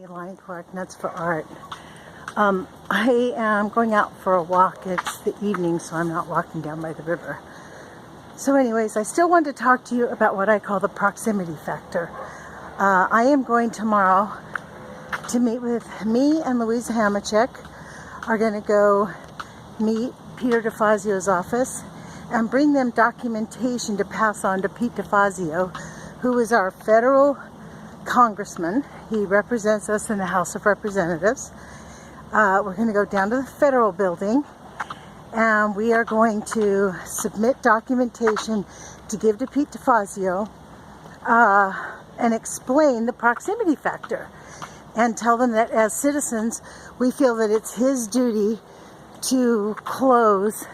Lion Clark, Nuts for Art. I am going out for a walk. It's the evening, so I'm not walking down by the river. So anyways, I still want to talk to you about what I call the proximity factor. I am going tomorrow to meet with me and Louisa Hamachek. Are going to go meet Peter Defazio's office and bring them documentation to pass on to Pete Defazio, who is our federal congressman. He represents us in the House of Representatives. We're going to go down to the federal building and we are going to submit documentation to give to Pete Defazio and explain the proximity factor and tell them that as citizens we feel that it's his duty to close,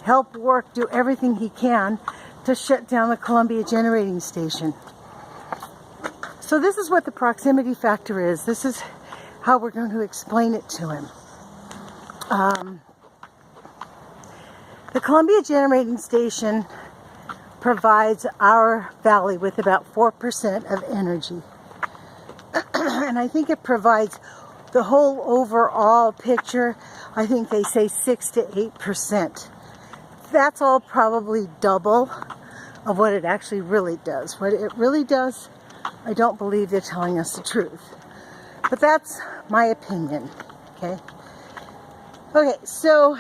help work, do everything he can to shut down the Columbia generating station. So this is what the proximity factor is. This is how we're going to explain it to him. The Columbia generating station provides our valley with about 4% of energy. And I think it provides the whole overall picture. I think they say 6 to 8%. That's all probably double of what it actually really does. What it really does, I don't believe they're telling us the truth. But that's my opinion, okay? Okay, so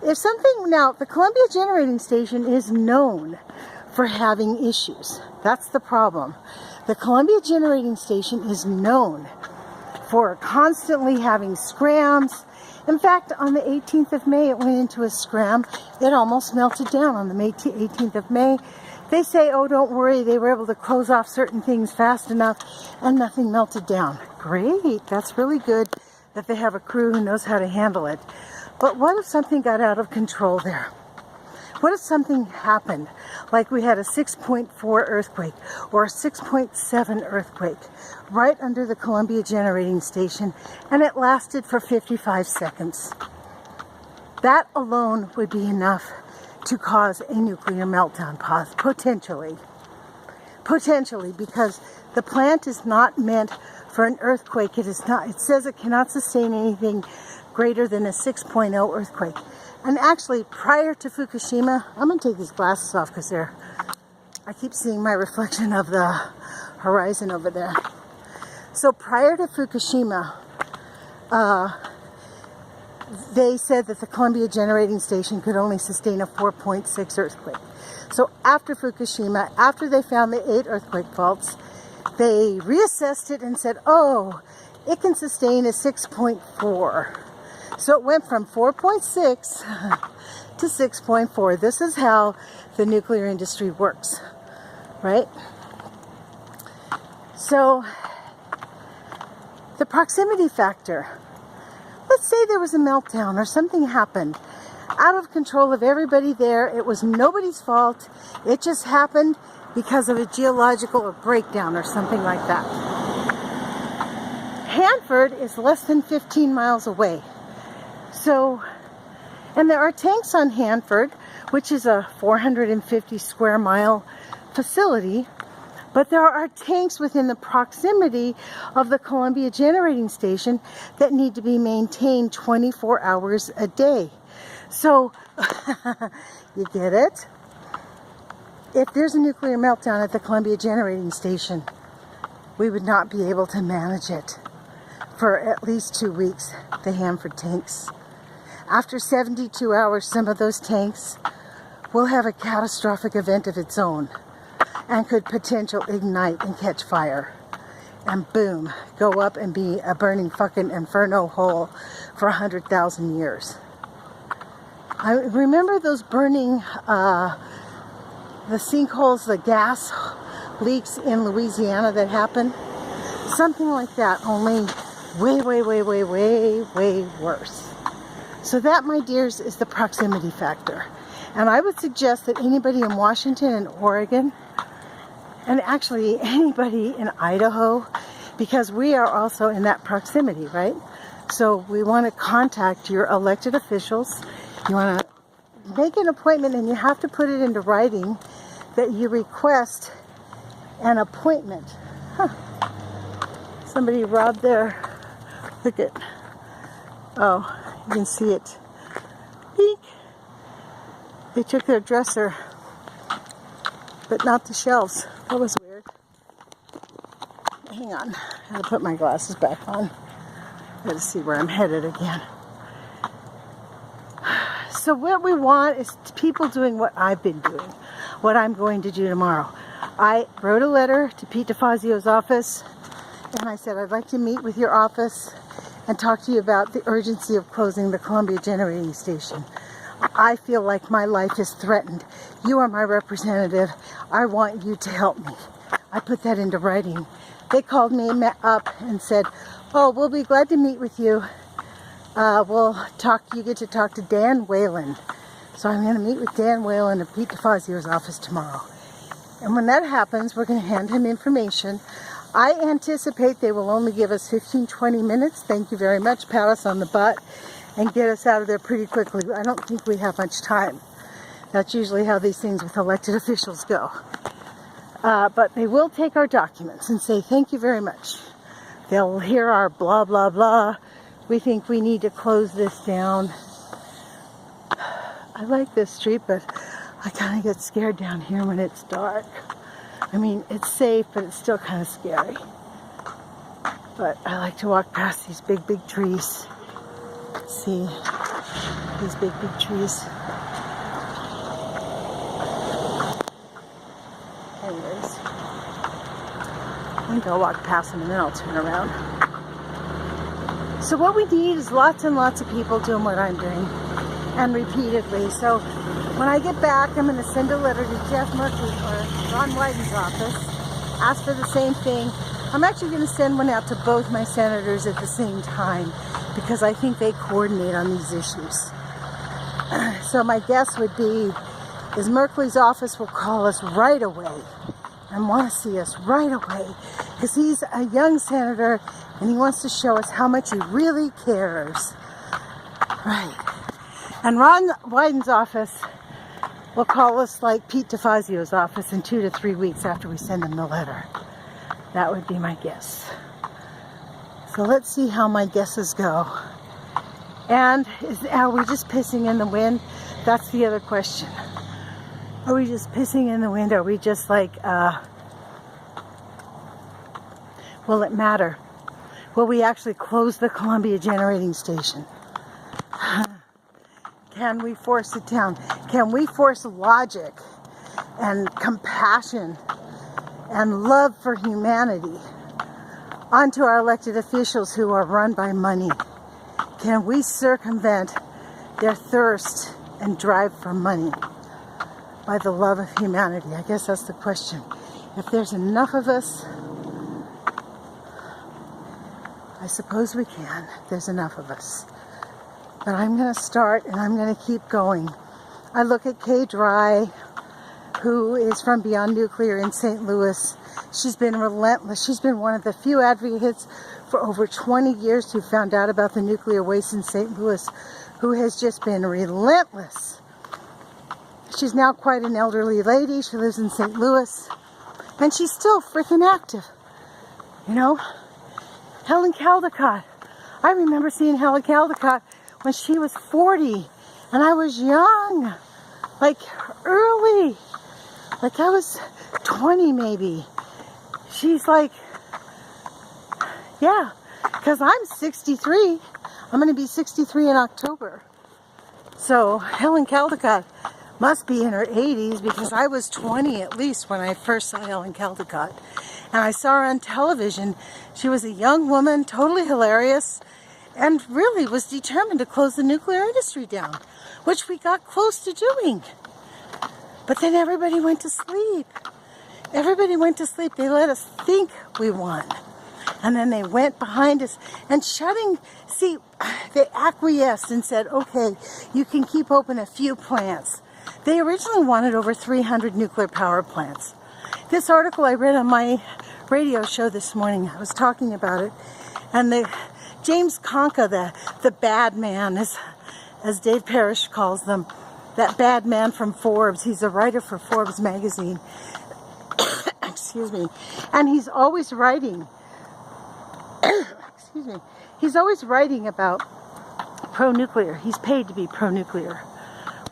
if something, now the Columbia generating station is known for having issues. That's the problem. The Columbia generating station is known for constantly having scrams. In fact, on the 18th of May, it went into a scram. It almost melted down on the 18th of May. They say, oh, don't worry, they were able to close off certain things fast enough and nothing melted down. Great, that's really good that they have a crew who knows how to handle it. But what if something got out of control there? What if something happened, like we had a 6.4 earthquake or a 6.7 earthquake right under the Columbia generating station and it lasted for 55 seconds? That alone would be enough to cause a nuclear meltdown, potentially. Potentially, because the plant is not meant for an earthquake. It is not. It says it cannot sustain anything greater than a 6.0 earthquake. And actually, prior to Fukushima, I'm going to take these glasses off because I keep seeing my reflection of the horizon over there. So prior to Fukushima, they said that the Columbia generating station could only sustain a 4.6 earthquake. So after Fukushima, after they found the 8 earthquake faults, they reassessed it and said, oh, it can sustain a 6.4. So it went from 4.6 to 6.4. This is how the nuclear industry works, right? So the proximity factor. Let's say there was a meltdown or something happened out of control of everybody there. It was nobody's fault. It just happened because of a geological breakdown or something like that. Hanford is less than 15 miles away. So, and there are tanks on Hanford, which is a 450 square mile facility. But there are tanks within the proximity of the Columbia generating station that need to be maintained 24 hours a day. So, you get it? If there's a nuclear meltdown at the Columbia generating station, we would not be able to manage it for at least 2 weeks, the Hanford tanks. After 72 hours, some of those tanks will have a catastrophic event of its own and could potentially ignite and catch fire. And boom, go up and be a burning fucking inferno hole for 100,000 years. I remember those burning, the sinkholes, the gas leaks in Louisiana that happened? Something like that, only way, way, way, way, way, way worse. So that, my dears, is the proximity factor. And I would suggest that anybody in Washington and Oregon, and actually anybody in Idaho, because we are also in that proximity, right? So we want to contact your elected officials. You want to make an appointment, and you have to put it into writing that you request an appointment. Somebody robbed their, look at, oh, you can see it. Peek. They took their dresser, but not the shelves. That was weird. Hang on, I gotta put my glasses back on. Gotta see where I'm headed again. So what we want is people doing what I've been doing, what I'm going to do tomorrow. I wrote a letter to Pete Defazio's office, and I said, I'd like to meet with your office and talk to you about the urgency of closing the Columbia Generating Station. I feel like my life is threatened. You are my representative. I want you to help me. I put that into writing. They called me up and said, oh, we'll be glad to meet with you. You get to talk to Dan Whalen. So I'm going to meet with Dan Whalen at Pete Defazio's office tomorrow. And when that happens, we're going to hand him information. I anticipate they will only give us 15-20 minutes. Thank you very much. Pat us on the butt and get us out of there pretty quickly. I don't think we have much time. That's usually how these things with elected officials go. But they will take our documents and say, thank you very much. They'll hear our blah, blah, blah. We think we need to close this down. I like this street, but I kind of get scared down here when it's dark. I mean, it's safe, but it's still kind of scary. But I like to walk past these big, big trees. See these big, big trees. Anyways, I think I'll walk past them and then I'll turn around. So what we need is lots and lots of people doing what I'm doing, and repeatedly. So when I get back, I'm going to send a letter to Jeff Murphy or Ron Wyden's office, ask for the same thing. I'm actually going to send one out to both my senators at the same time because I think they coordinate on these issues. So my guess would be is Merkley's office will call us right away and want to see us right away because he's a young senator and he wants to show us how much he really cares. Right. And Ron Wyden's office will call us like Pete Defazio's office in 2 to 3 weeks after we send him the letter. That would be my guess. So let's see how my guesses go. And are we just pissing in the wind? That's the other question. Are we just pissing in the wind? Are we just like, will it matter? Will we actually close the Columbia Generating Station? Can we force it down? Can we force logic and compassion and love for humanity onto our elected officials who are run by money? Can we circumvent their thirst and drive for money by the love of humanity? I guess that's the question. If there's enough of us, I suppose we can. There's enough of us. But I'm going to start and I'm going to keep going. I look at Kay Dry, who is from Beyond Nuclear in St. Louis. She's been relentless. She's been one of the few advocates for over 20 years who found out about the nuclear waste in St. Louis, who has just been relentless. She's now quite an elderly lady. She lives in St. Louis. And she's still freaking active. You know? Helen Caldicott. I remember seeing Helen Caldicott when she was 40. And I was young. Like, early. Like, I was 20 maybe. She's like, yeah. Because I'm 63. I'm going to be 63 in October. So, Helen Caldicott must be in her 80s because I was 20 at least when I first saw Helen Caldicott. And I saw her on television. She was a young woman, totally hilarious, and really was determined to close the nuclear industry down, which we got close to doing. But then everybody went to sleep. Everybody went to sleep. They let us think we won. And then they went behind us and they acquiesced and said, okay, you can keep open a few plants. They originally wanted over 300 nuclear power plants. This article I read on my radio show this morning, I was talking about it, and James Conca, the bad man, as Dave Parrish calls them, that bad man from Forbes, he's a writer for Forbes magazine, excuse me, and he's always writing excuse me, he's always writing about pro-nuclear. He's paid to be pro-nuclear.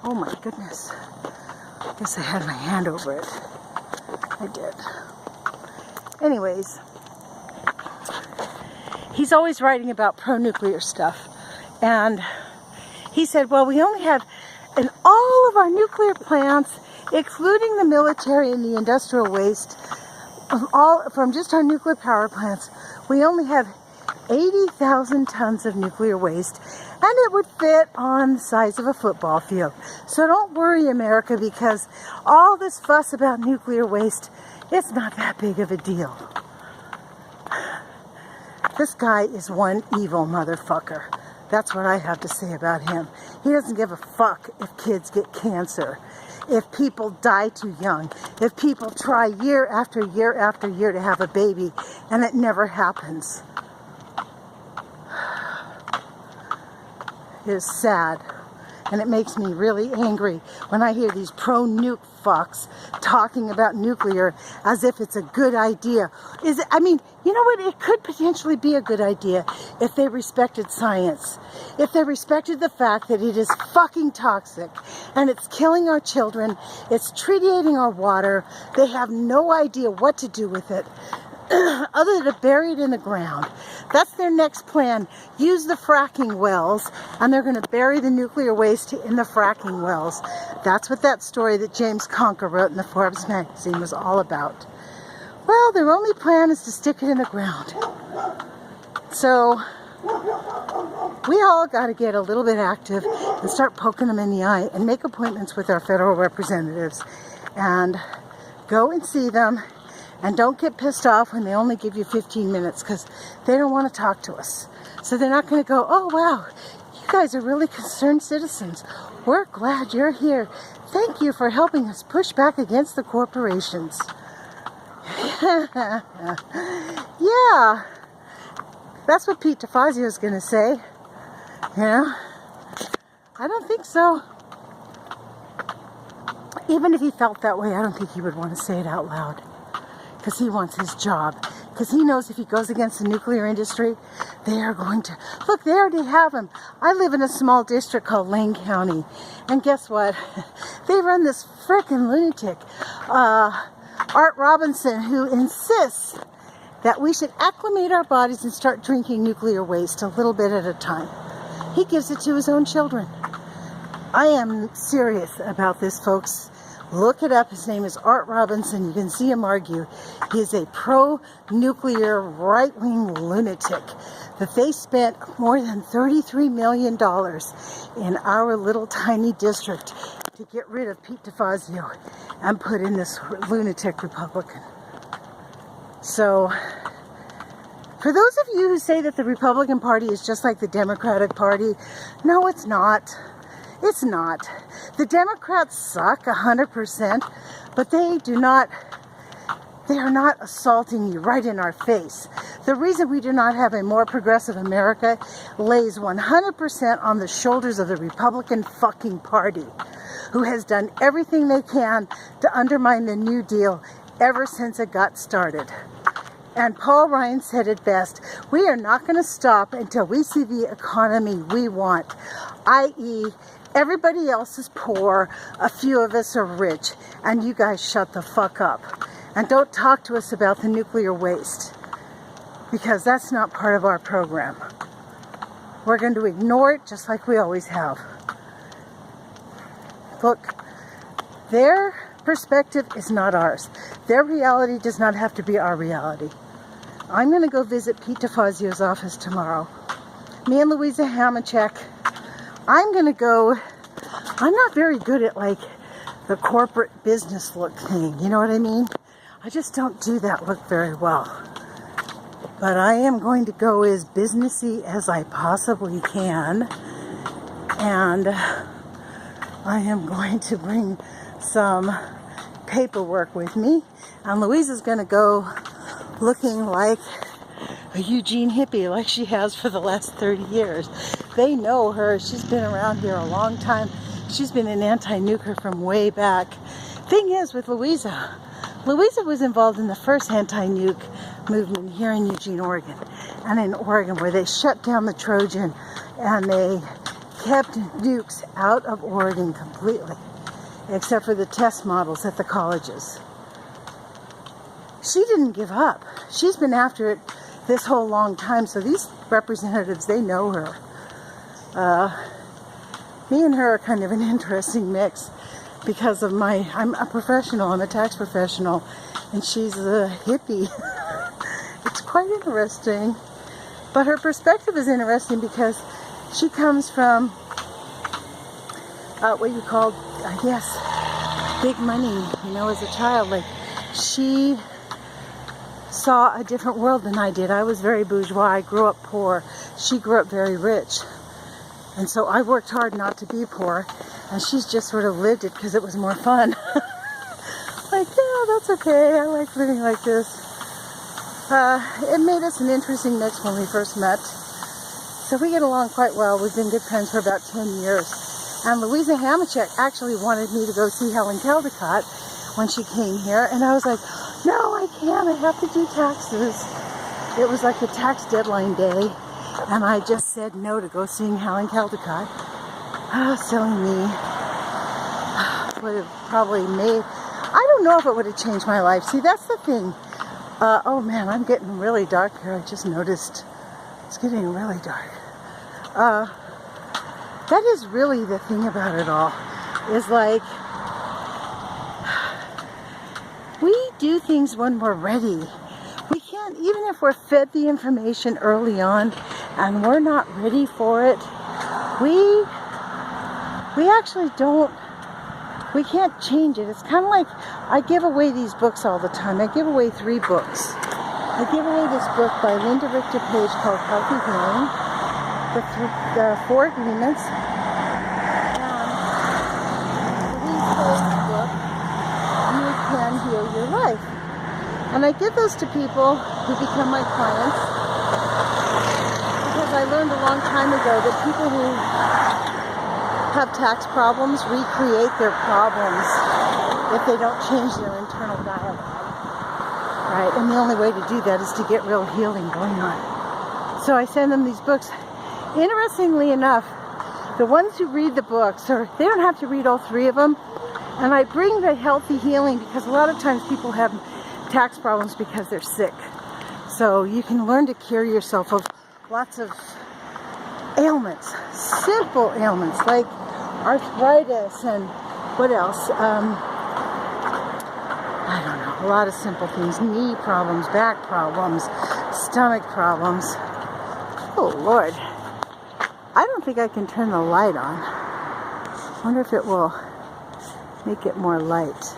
Oh my goodness. I guess I had my hand over it. I did. Anyways, he's always writing about pro-nuclear stuff. And he said, well, we only have, in all of our nuclear plants, excluding the military and the industrial waste, from just our nuclear power plants, we only have 80,000 tons of nuclear waste, and it would fit on the size of a football field. So don't worry, America, because all this fuss about nuclear waste, it's not that big of a deal. This guy is one evil motherfucker. That's what I have to say about him. He doesn't give a fuck if kids get cancer, if people die too young, if people try year after year after year to have a baby and it never happens. It is sad, and it makes me really angry when I hear these pro-nuke fucks talking about nuclear as if it's a good idea. I mean, you know what? It could potentially be a good idea if they respected science. If they respected the fact that it is fucking toxic and it's killing our children, it's treating our water, they have no idea what to do with it other than to bury it in the ground. That's their next plan. Use the fracking wells, and they're going to bury the nuclear waste in the fracking wells. That's what that story that James Conker wrote in the Forbes magazine was all about. Well, their only plan is to stick it in the ground. So we all got to get a little bit active and start poking them in the eye and make appointments with our federal representatives and go and see them. And don't get pissed off when they only give you 15 minutes, because they don't want to talk to us. So they're not going to go, oh wow, you guys are really concerned citizens. We're glad you're here. Thank you for helping us push back against the corporations. Yeah, that's what Pete Defazio is going to say. You know, I don't think so. Even if he felt that way, I don't think he would want to say it out loud. Because he wants his job. Because he knows if he goes against the nuclear industry, they are going to... Look, they already have him. I live in a small district called Lane County. And guess what? They run this frickin' lunatic, Art Robinson, who insists that we should acclimate our bodies and start drinking nuclear waste a little bit at a time. He gives it to his own children. I am serious about this, folks. Look it up. His name is Art Robinson. You can see him argue. He is a pro-nuclear right-wing lunatic that they spent more than $33 million in our little tiny district to get rid of Pete Defazio and put in this lunatic Republican. So, for those of you who say that the Republican Party is just like the Democratic Party, no, it's not. It's not. The Democrats suck 100%, but they are not assaulting you right in our face. The reason we do not have a more progressive America lays 100% on the shoulders of the Republican fucking Party, who has done everything they can to undermine the New Deal ever since it got started. And Paul Ryan said it best, we are not going to stop until we see the economy we want, i.e., everybody else is poor, a few of us are rich, and you guys shut the fuck up. And don't talk to us about the nuclear waste, because that's not part of our program. We're going to ignore it just like we always have. Look, their perspective is not ours. Their reality does not have to be our reality. I'm going to go visit Pete Defazio's office tomorrow. Me and Louisa Hamachek. I'm going to go, I'm not very good at like the corporate business look thing, you know what I mean? I just don't do that look very well. But I am going to go as businessy as I possibly can. And I am going to bring some paperwork with me. And Louisa's going to go looking like a Eugene hippie like she has for the last 30 years. They know her. She's been around here a long time. She's been an anti-nuker from way back. Thing is with Louisa was involved in the first anti-nuke movement here in Eugene, Oregon, and in Oregon, where they shut down the Trojan and they kept nukes out of Oregon completely, except for the test models at the colleges. She didn't give up. She's been after it this whole long time, so these representatives, they know her. Me and her are kind of an interesting mix because of I'm a professional, I'm a tax professional, and she's a hippie. It's quite interesting. But her perspective is interesting because she comes from what you call, I guess, big money, you know, as a child. Like, she saw a different world than I did. I was very bourgeois. I grew up poor. She grew up very rich. And so I worked hard not to be poor, and she's just sort of lived it because it was more fun. Like, yeah, that's okay. I like living like this. It made us an interesting mix when we first met. So we get along quite well. We've been good friends for about 10 years. And Louisa Hamachek actually wanted me to go see Helen Caldecott when she came here. And I was like, no, I can't. I have to do taxes. It was like a tax deadline day. And I just said no to go seeing Helen Caldecott. Oh, silly me. Would have probably made... I don't know if it would have changed my life. See, that's the thing. Oh man, I'm getting really dark here. I just noticed it's getting really dark. That is really the thing about it all. Is like, we do things when we're ready. We can't, even if we're fed the information early on and we're not ready for it, we actually don't, we can't change it. It's kind of like, I give away these books all the time. I give away 3 books. I give away this book by Linda Richter Page called Healthy Healing, the 4 Agreements, and Louise Hay's book, You Can Heal Your Life. And I give those to people who become my clients because I learned a long time ago that people who have tax problems recreate their problems if they don't change their internal dialogue, right? And the only way to do that is to get real healing going on. So I send them these books. Interestingly enough, the ones who read the books, or they don't have to read all 3 of them, and I bring the healthy healing because a lot of times people have tax problems because they're sick. So you can learn to cure yourself of lots of ailments, simple ailments like arthritis and what else? I don't know, a lot of simple things, knee problems, back problems, stomach problems. Oh Lord, I don't think I can turn the light on. I wonder if it will make it more light.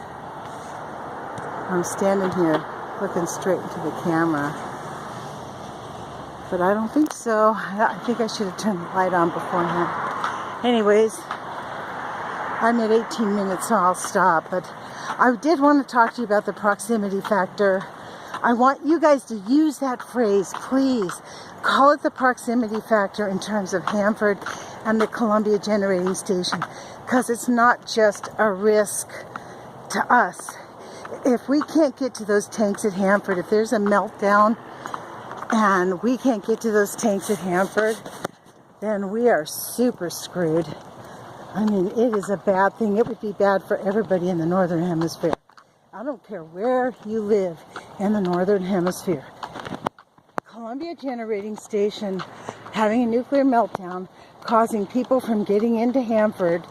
I'm standing here looking straight into the camera, but I don't think so. I think I should have turned the light on beforehand. Anyways, I'm at 18 minutes, so I'll stop. But I did want to talk to you about the proximity factor. I want you guys to use that phrase, please. Call it the proximity factor in terms of Hanford and the Columbia Generating Station, because it's not just a risk to us. If we can't get to those tanks at Hanford, if there's a meltdown and we can't get to those tanks at Hanford, then we are super screwed. I mean, it is a bad thing. It would be bad for everybody in the Northern Hemisphere. I don't care where you live in the Northern Hemisphere. Columbia Generating Station having a nuclear meltdown, causing people from getting into Hanford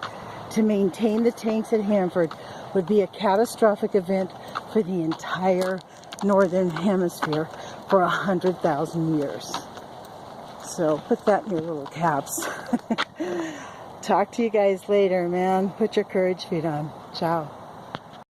to maintain the tanks at Hanford, would be a catastrophic event for the entire Northern Hemisphere for 100,000 years. So put that in your little caps. Talk to you guys later, man. Put your courage feet on. Ciao.